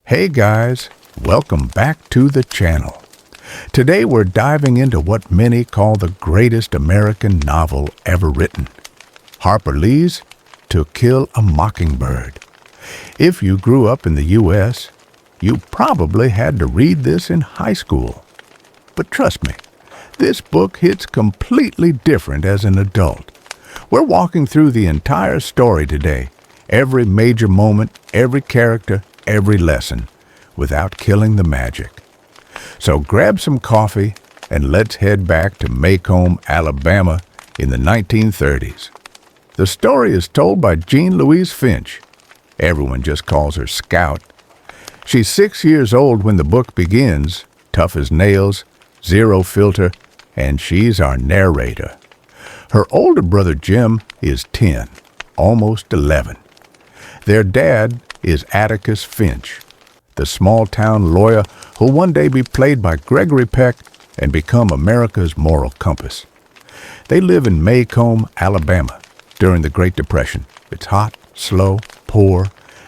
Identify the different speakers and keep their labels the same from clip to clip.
Speaker 1: Hey guys, welcome back to the channel. Today we're diving into what many call the greatest American novel ever written, Harper Lee's To Kill a Mockingbird. If you grew up in the U.S., you probably had to read this in high school. But trust me, this book hits completely different as an adult. We're walking through the entire story today, every major moment, every character, every lesson, without killing the magic. So grab some coffee and let's head back to Macomb, Alabama in the 1930s. The story is told by Jean Louise Finch. Everyone just calls her Scout. She's 6 years old when the book begins, tough as nails, zero filter, and she's our narrator. Her older brother Jim is 10, almost 11. Their dad is Atticus Finch, the small-town lawyer who'll one day be played by Gregory Peck and become America's moral compass. They live in Macomb, Alabama, during the Great Depression. It's hot, slow, poor,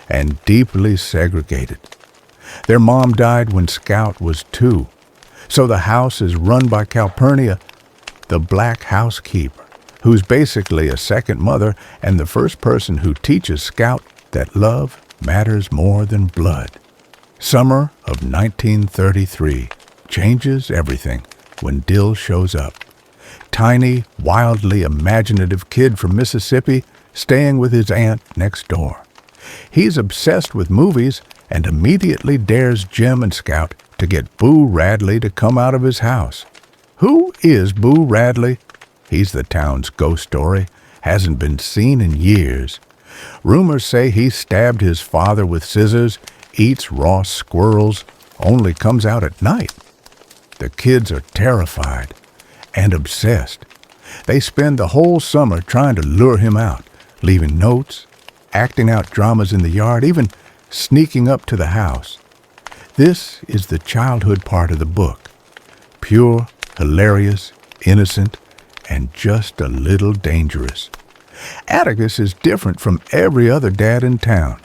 Speaker 1: and deeply segregated. Their mom died when Scout was 2, so the house is run by Calpurnia, the black housekeeper, who's basically a second mother and the first person who teaches Scout that love matters more than blood. Summer of 1933 changes everything when Dill shows up. Tiny, wildly imaginative kid from Mississippi staying with his aunt next door. He's obsessed with movies and immediately dares Jim and Scout to get Boo Radley to come out of his house. Who is Boo Radley? He's the town's ghost story, hasn't been seen in years. Rumors say he stabbed his father with scissors, eats raw squirrels, only comes out at night. The kids are terrified and obsessed. They spend the whole summer trying to lure him out, leaving notes, acting out dramas in the yard, even sneaking up to the house. This is the childhood part of the book. Pure, hilarious, innocent, and just a little dangerous. Atticus is different from every other dad in town.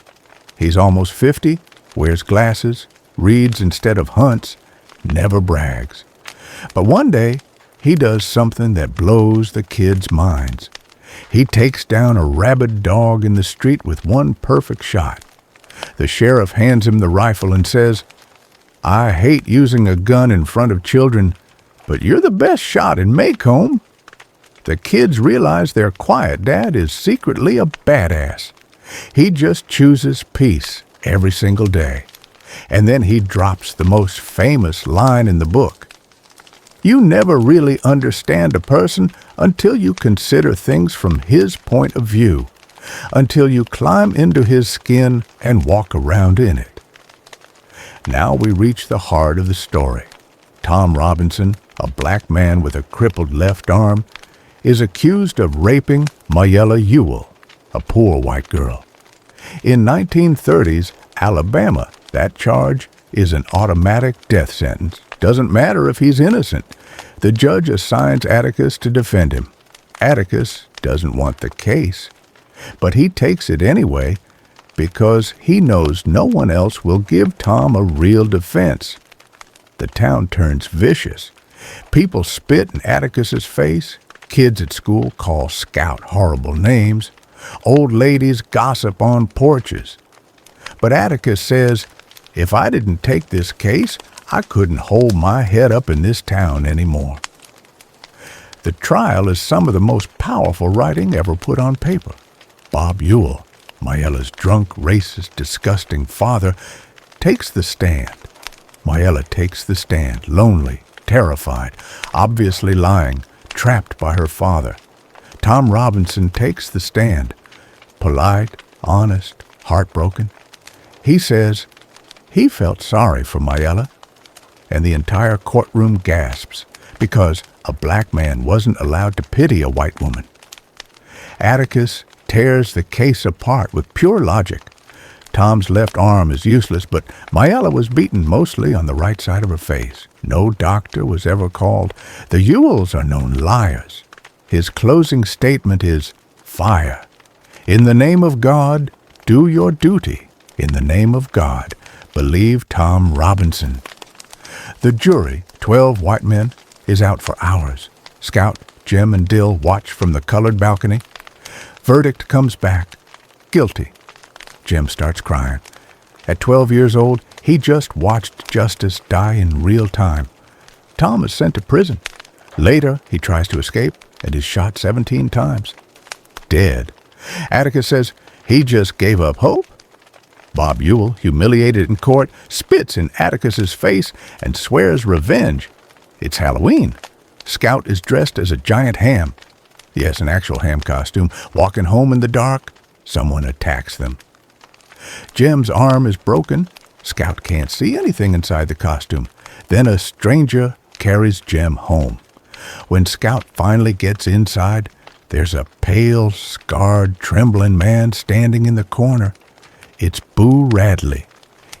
Speaker 1: He's almost 50, wears glasses, reads instead of hunts, never brags. But one day, he does something that blows the kids' minds. He takes down a rabid dog in the street with one perfect shot. The sheriff hands him the rifle and says, "I hate using a gun in front of children, but you're the best shot in Macomb." The kids realize their quiet dad is secretly a badass. He just chooses peace every single day. And then he drops the most famous line in the book. You never really understand a person until you consider things from his point of view, until you climb into his skin and walk around in it. Now we reach the heart of the story. Tom Robinson, a black man with a crippled left arm, is accused of raping Mayella Ewell, a poor white girl. In 1930s Alabama, that charge is an automatic death sentence. Doesn't matter if he's innocent. The judge assigns Atticus to defend him. Atticus doesn't want the case, but he takes it anyway because he knows no one else will give Tom a real defense. The town turns vicious. People spit in Atticus's face. Kids at school call Scout horrible names. Old ladies gossip on porches. But Atticus says, if I didn't take this case, I couldn't hold my head up in this town anymore. The trial is some of the most powerful writing ever put on paper. Bob Ewell, Mayella's drunk, racist, disgusting father, takes the stand. Mayella takes the stand, lonely, terrified, obviously lying, trapped by her father. Tom Robinson takes the stand, polite, honest, heartbroken. He says he felt sorry for Mayella, and the entire courtroom gasps because a black man wasn't allowed to pity a white woman. Atticus tears the case apart with pure logic. Tom's left arm is useless, but Mayella was beaten mostly on the right side of her face. No doctor was ever called. The Ewells are known liars. His closing statement is fire. In the name of God, do your duty. In the name of God, believe Tom Robinson. The jury, 12 white men, is out for hours. Scout, Jim, and Dill watch from the colored balcony. Verdict comes back. Guilty. Jim starts crying. At 12 years old, he just watched justice die in real time. Tom is sent to prison. Later, he tries to escape and is shot 17 times. Dead. Atticus says he just gave up hope. Bob Ewell, humiliated in court, spits in Atticus's face and swears revenge. It's Halloween. Scout is dressed as a giant ham. Yes, an actual ham costume. Walking home in the dark, someone attacks them. Jim's arm is broken. Scout can't see anything inside the costume. Then a stranger carries Jim home. When Scout finally gets inside, there's a pale, scarred, trembling man standing in the corner. It's Boo Radley.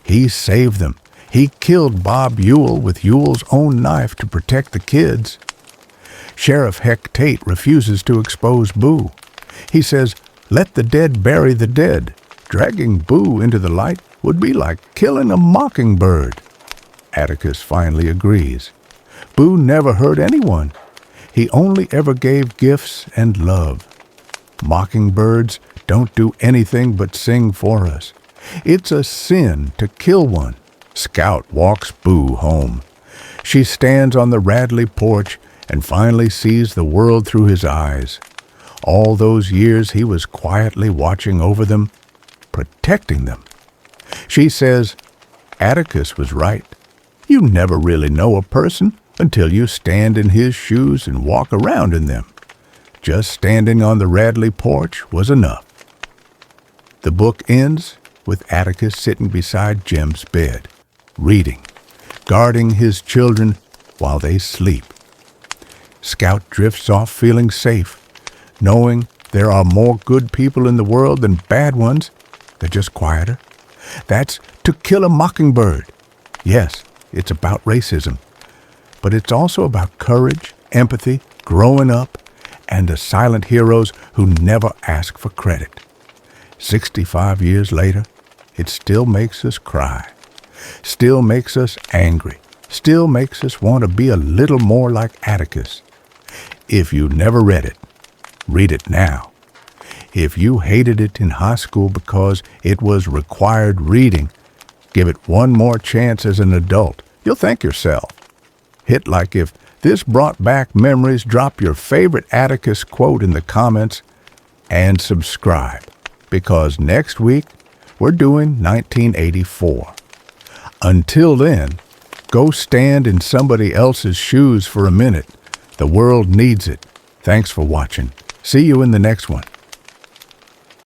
Speaker 1: He saved them. He killed Bob Ewell with Ewell's own knife to protect the kids. Sheriff Heck Tate refuses to expose Boo. He says, "Let the dead bury the dead. Dragging Boo into the light would be like killing a mockingbird." Atticus finally agrees. Boo never hurt anyone. He only ever gave gifts and love. Mockingbirds don't do anything but sing for us. It's a sin to kill one. Scout walks Boo home. She stands on the Radley porch and finally sees the world through his eyes. All those years he was quietly watching over them, protecting them. She says, Atticus was right. You never really know a person until you stand in his shoes and walk around in them. Just standing on the Radley porch was enough. The book ends with Atticus sitting beside Jim's bed, reading, guarding his children while they sleep. Scout drifts off feeling safe, knowing there are more good people in the world than bad ones. They're just quieter. That's To Kill a Mockingbird. Yes, it's about racism, but it's also about courage, empathy, growing up, and the silent heroes who never ask for credit. 65 years later, it still makes us cry, still makes us angry, still makes us want to be a little more like Atticus. If you never read it, read it now. If you hated it in high school because it was required reading, give it one more chance as an adult. You'll thank yourself. Hit like if this brought back memories, drop your favorite Atticus quote in the comments, and subscribe, because next week we're doing 1984. Until then, go stand in somebody else's shoes for a minute. The world needs it. Thanks for watching. See you in the next one.